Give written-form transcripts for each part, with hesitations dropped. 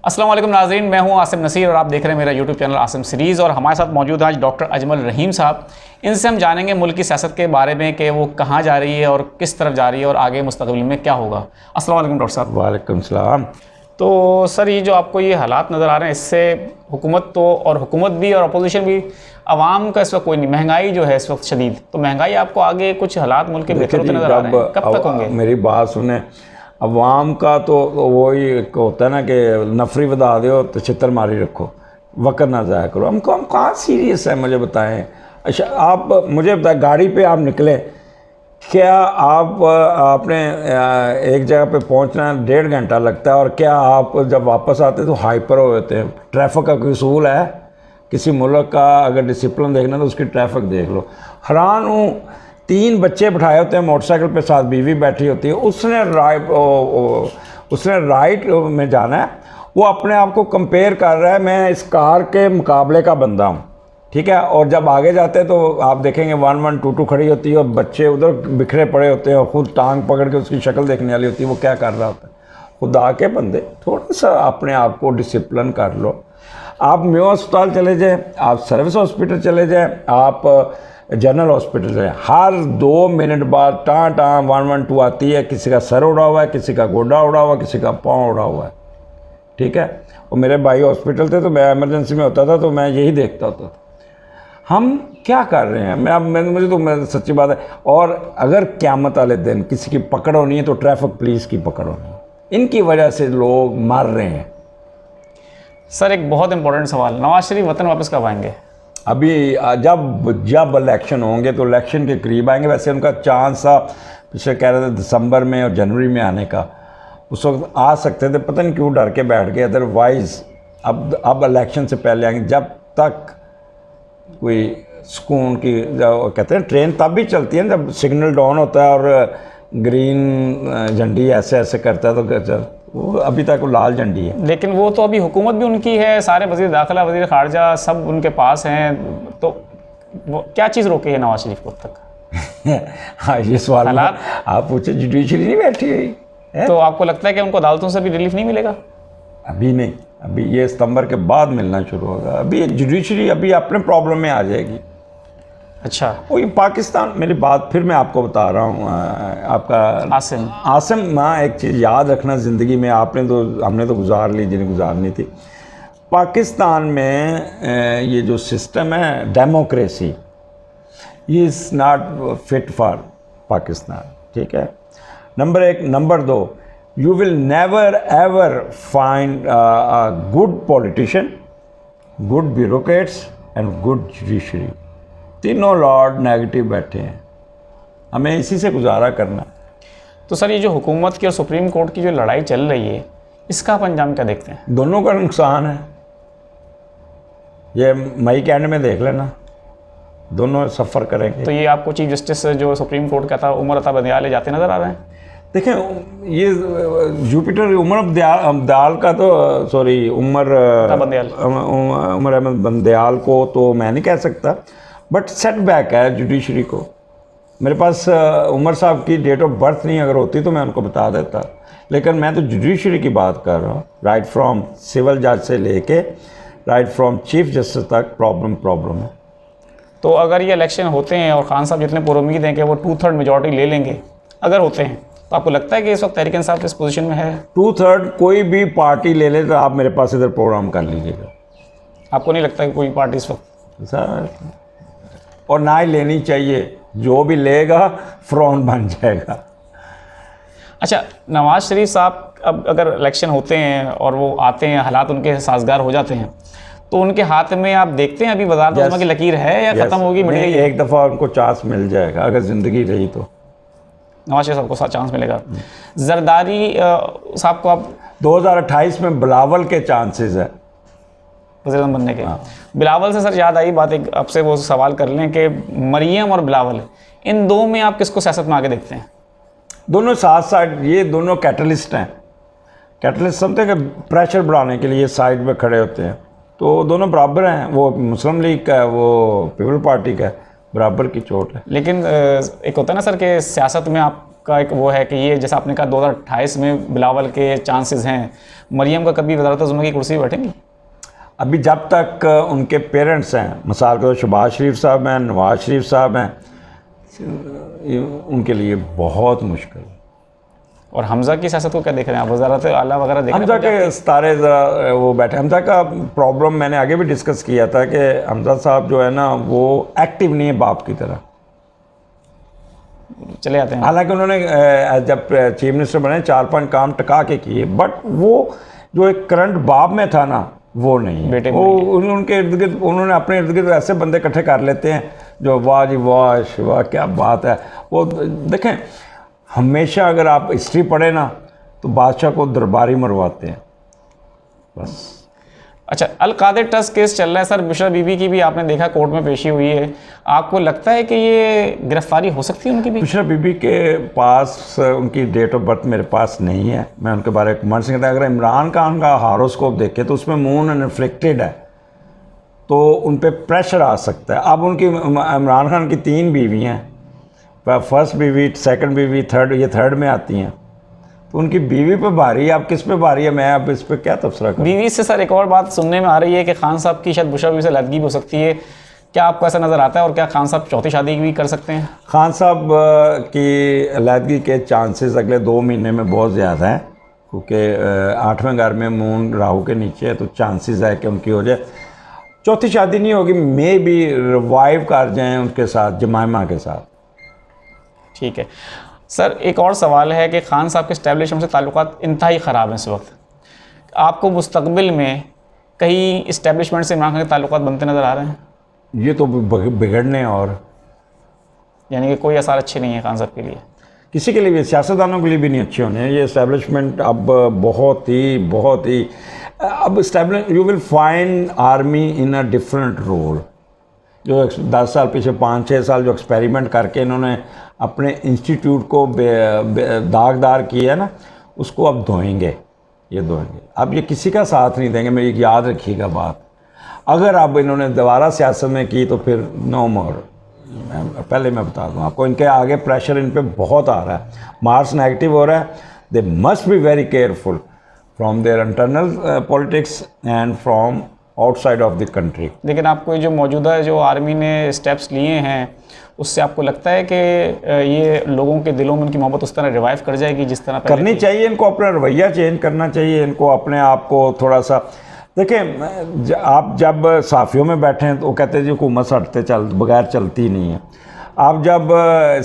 अस्सलाम वालेकुम नाज़रीन, मैं हूं आसिम नसीर और आप देख रहे हैं मेरा यूट्यूब चैनल आसिम सीरीज़। और हमारे साथ मौजूद हैं आज डॉक्टर अजमल रहीम साहब। इनसे हम जानेंगे मुल्क की सियासत के बारे में कि वो कहाँ जा रही है और किस तरफ जा रही है और आगे मुस्तक़बिल में क्या होगा। अस्सलाम वालेकुम डॉक्टर साहब। वालेकुम सलाम। तो सर, ये जो आपको ये हालात नज़र आ रहे हैं, इससे हुकूमत तो और हुकूमत भी और अपोजिशन भी, आवाम का इस वक्त कोई नहीं, महंगाई जो है इस वक्त शदीद, तो महंगाई आपको आगे कुछ हालात मुल्क के बेहतर होते नज़र आ रहे हैं, कब तक होंगे? मेरी बात सुने, अवाम का तो वही होता है ना कि नफरी बता दो तो चित्तर मारी रखो, वक्त ना ज़ाया करो। हम कहाँ सीरियस है, मुझे बताएं। अच्छा, आप मुझे बताएं, गाड़ी पे आप निकले, क्या आपने एक जगह पे पहुंचना 1.5 घंटा लगता है, और क्या आप जब वापस आते तो हाइपर हो जाते हैं। ट्रैफिक का कोई असूल है किसी मुल्क का? अगर डिसिप्लिन देखना तो उसकी ट्रैफिक देख लो। हैरान हूँ, 3 बच्चे बिठाए होते हैं मोटरसाइकिल पे, साथ बीवी बैठी होती है। उसने राइट में जाना है, वो अपने आप को कंपेयर कर रहा है, मैं इस कार के मुकाबले का बंदा हूँ, ठीक है। और जब आगे जाते हैं तो आप देखेंगे 1122 खड़ी होती है और बच्चे उधर बिखरे पड़े होते हैं, और खुद टांग पकड़ के उसकी शक्ल देखने वाली होती है, वो क्या कर रहा होता है। खुदा के बंदे, थोड़ा सा अपने आप को डिसिप्लिन कर लो। आप मेयो अस्पताल चले जाएं, आप सर्विस हॉस्पिटल चले जाएं, आप जनरल हॉस्पिटल है, हर 2 मिनट बाद टाँ 112 आती है। किसी का सर उड़ा हुआ है, किसी का गोडा उड़ा हुआ है, किसी का पाँव उड़ा हुआ है, ठीक है। और मेरे भाई हॉस्पिटल थे तो मैं इमरजेंसी में होता था, तो मैं यही देखता होता था। हम क्या कर रहे हैं? मुझे तो सच्ची बात है। और अगर क़यामत वाले दिन किसी की पकड़ होनी है तो ट्रैफिक पुलिस की पकड़ होनी है। इनकी वजह से लोग मर रहे हैं। सर, एक बहुत इंपॉर्टेंट सवाल, नवाज शरीफ वतन वापस कब आएंगे? अभी जब इलेक्शन होंगे तो इलेक्शन के करीब आएंगे। वैसे उनका चांस था, पिछले कह रहे थे दिसंबर में और जनवरी में आने का, उस वक्त आ सकते थे, पता नहीं क्यों डर के बैठ गए। अदरवाइज़ अब इलेक्शन से पहले आएंगे। जब तक कोई सुकून की, कहते हैं ट्रेन तब भी चलती है जब सिग्नल डाउन होता है और ग्रीन झंडी ऐसे ऐसे करता है, तो वो अभी तक वो लाल झंडी है। लेकिन वो तो अभी हुकूमत भी उनकी है, सारे वज़ीर दाखिला, वज़ीर खारजा सब उनके पास हैं, तो वो क्या चीज़ रोकी है नवाज शरीफ को अब तक? हाँ, ये सवाल आप पूछे। जुडिशरी नहीं बैठी हुई है, तो आपको लगता है कि उनको अदालतों से भी रिलीफ नहीं मिलेगा? अभी नहीं, अभी ये सितंबर के बाद मिलना शुरू होगा। अभी जुडिशरी अभी अपने प्रॉब्लम में आ जाएगी। अच्छा, वही पाकिस्तान, मेरी बात फिर मैं आपको बता रहा हूँ, आपका आसिम, हाँ, एक चीज़ याद रखना ज़िंदगी में, हमने तो गुजार ली जिन्हें गुजारनी थी। पाकिस्तान में ये जो सिस्टम है डेमोक्रेसी, ये is not fit for Pakistan, ठीक है। Number 1। Number 2, you will never ever find a good politician, good bureaucrats and good judiciary। तीनों लॉर्ड नेगेटिव बैठे हैं, हमें इसी से गुजारा करना। तो सर, ये जो हुकूमत की और सुप्रीम कोर्ट की जो लड़ाई चल रही है, इसका आप अंजाम क्या देखते हैं? दोनों का नुकसान है। ये मई के एंड में देख लेना, दोनों सफ़र करेंगे। तो ये आपको चीफ जस्टिस जो सुप्रीम कोर्ट का था, उमर अता बंदियाल, जाते नज़र आ रहे हैं? देखें, ये जुपिटर उमर अब्दाल का तो उमर अहमद बंदियाल को तो मैं नहीं कह सकता, बट सेटबैक है जुडिशरी को। मेरे पास उमर साहब की डेट ऑफ बर्थ नहीं अगर होती तो मैं उनको बता देता, लेकिन मैं तो जुडिशरी की बात कर रहा हूँ। राइट फ्रॉम सिविल जज से लेके राइट फ्रॉम चीफ जस्टिस तक प्रॉब्लम है। तो अगर ये इलेक्शन होते हैं और खान साहब जितने पुरुद हैं कि वो 2/3 मेजॉरिटी ले लेंगे, अगर होते हैं, तो आपको लगता है कि इस वक्त तहरीक इंसाफ इस पोजीशन में है? 2/3 कोई भी पार्टी ले ले तो आप मेरे पास इधर प्रोग्राम कर लीजिएगा। आपको नहीं लगता कि कोई पार्टी इस वक्त सर, और ना ही लेनी चाहिए, जो भी लेगा फ्रॉन बन जाएगा। अच्छा, नवाज शरीफ साहब अब अगर इलेक्शन होते हैं और वो आते हैं, हालात उनके साजगार हो जाते हैं, तो उनके हाथ में आप देखते हैं अभी वज़ारत आज़मा की लकीर है या ख़त्म होगी? एक दफ़ा उनको चांस मिल जाएगा अगर ज़िंदगी रही तो। नवाज शरीफ साहब को चांस मिलेगा। जरदारी साहब को आप 2028 में बिलावल के चांसेस है वज़ीर आज़म बनने के। बिलावल से सर याद आई बात, एक आपसे वो सवाल कर लें कि मरियम और बिलावल, इन दो में आप किसको सियासत में आगे देखते हैं? दोनों साथ साथ, ये दोनों कैटलिस्ट हैं। कैटलिस्ट समझते हैं कि प्रेशर बढ़ाने के लिए साइड में खड़े होते हैं, तो दोनों बराबर हैं। वो मुस्लिम लीग का है, वो पीपल पार्टी का है, बराबर की चोट है। लेकिन एक होता है ना सर कि सियासत में आप आपका एक वो है कि ये जैसा आपने कहा 2028 में बिलावल के चांसेस हैं, मरियम का कभी वज़ारत ज़ुम्मा की कुर्सी बैठेंगी? अभी जब तक उनके पेरेंट्स हैं, मिसाल के शहबाज शरीफ साहब हैं, नवाज शरीफ साहब हैं, उनके लिए बहुत मुश्किल। और हमज़ा की सियासत को क्या देख रहे हैं आप? वज़ारत आला वगैरह देख रहे हैं? हमज़ा के सितारे ज़रा वो बैठे। हमज़ा का प्रॉब्लम मैंने आगे भी डिस्कस किया था कि हमज़ा साहब जो है ना वो एक्टिव नहीं है बाप की तरह। चले आते हैं। हालांकि उन्होंने जब चीफ मिनिस्टर बने 4-5 काम टका के किए, बट वो जो एक करंट बाप में था ना वो नहीं है। बेटे वो उनके इर्द गिर्द उन्होंने अपने इर्द गिर्द ऐसे बंदे इकट्ठे कर लेते हैं जो वाह जी वाह वाह क्या बात है। वो देखें, हमेशा अगर आप हिस्ट्री पढ़े ना तो बादशाह को दरबारी मरवाते हैं बस। अच्छा, अल कादिर ट्रस्ट केस चल रहा है सर, बुशरा बीबी की भी आपने देखा कोर्ट में पेशी हुई है, आपको लगता है कि ये गिरफ्तारी हो सकती है उनकी भी? बुशरा बीबी के पास उनकी डेट ऑफ बर्थ मेरे पास नहीं है, मैं उनके बारे में कमेंट नहीं। अगर इमरान खान का हारोस्कोप देखे तो उसमें मून रिफ्लेक्टेड है, तो उन पर प्रेशर आ सकता है। अब उनकी इमरान खान की 3 बीवी हैं, फर्स्ट बीवी, सेकंड बीवी, थर्ड, ये थर्ड में आती हैं, तो उनकी बीवी पे भारी है। अब किस पे भारी है, मैं अब इस पे क्या तबसरा करूं। बीवी से सर एक और बात सुनने में आ रही है कि खान साहब की शायद बुशरा बीबी से लदगी भी हो सकती है, क्या आपको ऐसा नज़र आता है? और क्या खान साहब चौथी शादी भी कर सकते हैं? खान साहब की अलहदगी के चांसेस अगले 2 महीने में बहुत ज़्यादा हैं, क्योंकि 8वें घर में मून राहु के नीचे है, तो चांसेस है कि उनकी हो जाए। चौथी शादी नहीं होगी, मे भी रिवाइव कर जाएँ उनके साथ, जमाइमा के साथ। ठीक है सर, एक और सवाल है कि खान साहब के इस्टेब्लिशमेंट से ताल्लुकात इंतहाई ख़राब हैं इस वक्त, आपको मुस्तकबिल में कहीं इस्टेब्लिशमेंट से इमरान खान के ताल्लुकात बनते नज़र आ रहे हैं? ये तो बिगड़ने, और यानी कि कोई असर अच्छे नहीं है खान साहब के लिए? किसी के लिए भी, सियासतदानों के लिए भी नहीं अच्छे होने। ये इस्टेब्लिशमेंट अब बहुत ही अब you will find army in a different role. जो 10 साल पीछे 5-6 साल जो एक्सपेरिमेंट करके इन्होंने अपने इंस्टीट्यूट को दागदार किया है ना, उसको अब धोएंगे, ये धोएंगे। अब ये किसी का साथ नहीं देंगे, मेरी याद रखिएगा बात। अगर अब इन्होंने दोबारा सियासत में की तो फिर नो मोर। पहले मैं बता दूं आपको, इनके आगे प्रेशर इन पे बहुत आ रहा है, मार्क्स नेगेटिव हो रहा है। They must be very careful from their internal politics and from outside of the country. लेकिन आपको जो मौजूदा जो आर्मी ने स्टेप्स लिए हैं, उससे आपको लगता है कि ये लोगों के दिलों में उनकी मोहब्बत उस तरह रिवाइव कर जाएगी जिस तरह करनी चाहिए? इनको अपना रवैया चेंज करना चाहिए, इनको अपने आप को थोड़ा सा देखें। आप जब साफियों में बैठे हैं तो वो कहते हैं जी हुकूमत हटते बगैर चलती नहीं है। आप जब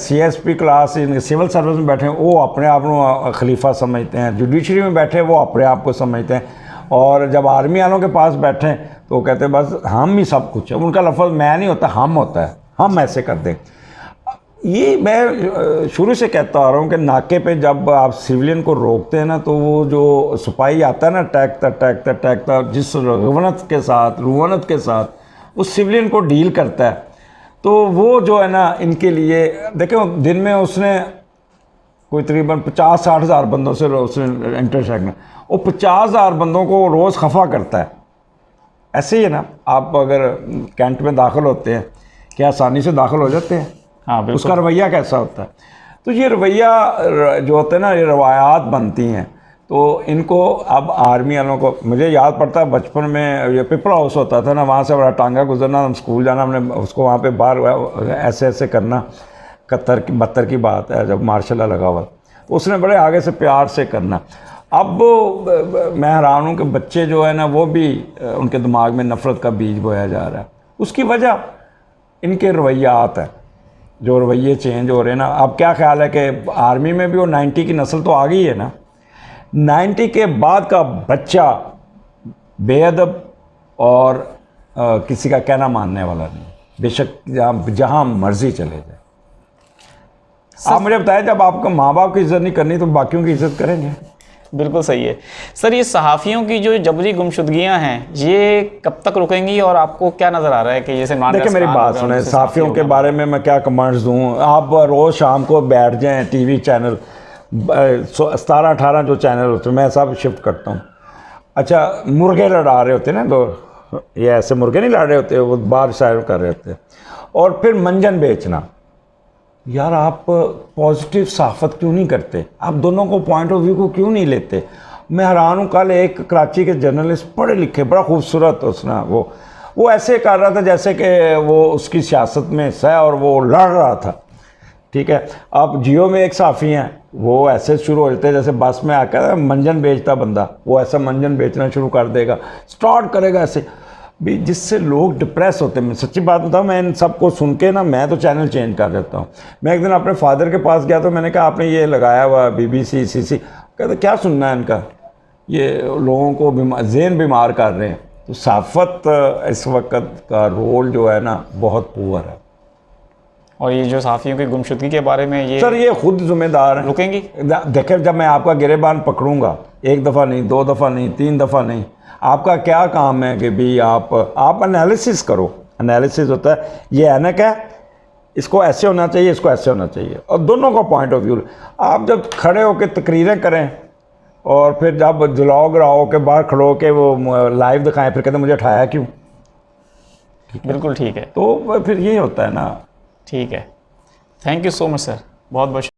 CSP class in civil service में बैठे हैं, वो अपने आप को खलीफा समझते हैं। जुडिशरी में बैठे वो अपने आप को समझते हैं। और जब आर्मी वालों के पास बैठे तो वो कहते हैं बस हम ही सब कुछ है। उनका लफ्ज़ मैं नहीं होता, हम होता है, हम ऐसे कर दें। ये मैं शुरू से कहता आ रहा हूँ कि नाके पे जब आप सिविलियन को रोकते हैं ना, तो वो जो सिपाही आता है ना टैकता जिस रुवनत के साथ उस सिविलियन को डील करता है, तो वो जो है ना इनके लिए देखें, दिन में उसने कोई तकरीबन 50-60 हज़ार बंदों से उसने इंटरसेक्ट, वो 50,000 बंदों को रोज़ खफा करता है। ऐसे ही है ना, आप अगर कैंट में दाखिल होते हैं, क्या आसानी से दाखिल हो जाते हैं? हाँ, बिल्कुल। उसका रवैया कैसा होता है? तो ये रवैया जो होते हैं ना, ये रवायात बनती हैं। तो इनको अब आर्मी वालों को, मुझे याद पड़ता है बचपन में ये पिपला हाउस होता था ना, वहाँ से बड़ा टांगा गुजरना, हम स्कूल जाना, हमने उसको वहाँ पे बाहर ऐसे करना। 71 की बात है, जब मार्शल लॉ लगा हुआ, उसने बड़े आगे से प्यार से करना। अब मैं हैरान हूँ कि बच्चे जो है ना, वो भी उनके दिमाग में नफ़रत का बीज बोया जा रहा है। उसकी वजह इनके रवैयात है, जो रवैये चेंज हो रहे हैं ना। अब क्या ख्याल है कि आर्मी में भी वो 90 की नस्ल तो आ गई है ना, 90 के बाद का बच्चा बेअदब और किसी का कहना मानने वाला नहीं, बेशक जहाँ मर्जी चले जाए। आप मुझे बताएं, जब आपको माँ बाप की इज़्ज़त नहीं करनी तो बाकियों की इज़्ज़त करेंगे? बिल्कुल सही है सर। ये सहाफ़ियों की जो जबरी गुमशुदगियाँ हैं, ये कब तक रुकेंगी? और आपको क्या नज़र आ रहा है कि जैसे देखिए मेरी बात सुने, सहाफ़ियों के बारे में मैं क्या कमेंट्स दूँ? आप रोज़ शाम को बैठ जाएँ, TV चैनल 17-18 जो चैनल होते हैं, मैं सब शिफ्ट करता हूँ। अच्छा, मुर्गे लड़ा रहे होते हैं ना, तो ये ऐसे मुर्गे नहीं लड़ रहे होते, वो बाहर शायर कर रहे होते हैं। और फिर मंजन बेचना, यार आप पॉजिटिव सहाफ़त क्यों नहीं करते, आप दोनों को पॉइंट ऑफ व्यू को क्यों नहीं लेते। मैं हैरान हूँ, कल एक कराची के जर्नलिस्ट पढ़े लिखे, बड़ा खूबसूरत उसने वो ऐसे कर रहा था जैसे कि वो उसकी सियासत में हिस्सा है और वो लड़ रहा था, ठीक है। अब जियो में एक साफ़ी हैं, वो ऐसे शुरू हो जाते हैं जैसे बस में आकर मंजन बेचता बंदा, वो ऐसा मंजन बेचना शुरू कर देगा, स्टार्ट करेगा ऐसे भी, जिससे लोग डिप्रेस होते हैं। मैं सच्ची बात बताऊँ, मैं इन सबको सुन के ना मैं तो चैनल चेंज कर देता हूँ। मैं एक दिन अपने फादर के पास गया तो मैंने कहा आपने ये लगाया हुआ BBC CC, कहते क्या सुनना है इनका, ये लोगों को ज़हन बीमार कर रहे हैं। तो सहाफ़त इस वक्त का रोल जो है ना बहुत पुअर है। और ये जो सहाफ़ियों की गुमशुदगी के बारे में ये सर ये खुद जिम्मेदार हैं। रुकेंगी? देखें, जब मैं आपका गिरेबान पकड़ूंगा, एक दफ़ा नहीं, 2 दफ़ा नहीं, 3 दफ़ा नहीं, आपका क्या काम है कि भी आप एनालिसिस करो। एनालिसिस होता है ये ऐनक है, इसको ऐसे होना चाहिए, इसको ऐसे होना चाहिए, और दोनों का पॉइंट ऑफ व्यू। आप जब खड़े होकर तकरीरें करें और फिर जब जलाओ गिराओ के बाहर खड़ो के वो लाइव दिखाएं, फिर कहते मुझे उठाया क्यों। बिल्कुल ठीक है, तो फिर ये होता है ना। ठीक है। Thank you so much sir, बहुत बहुत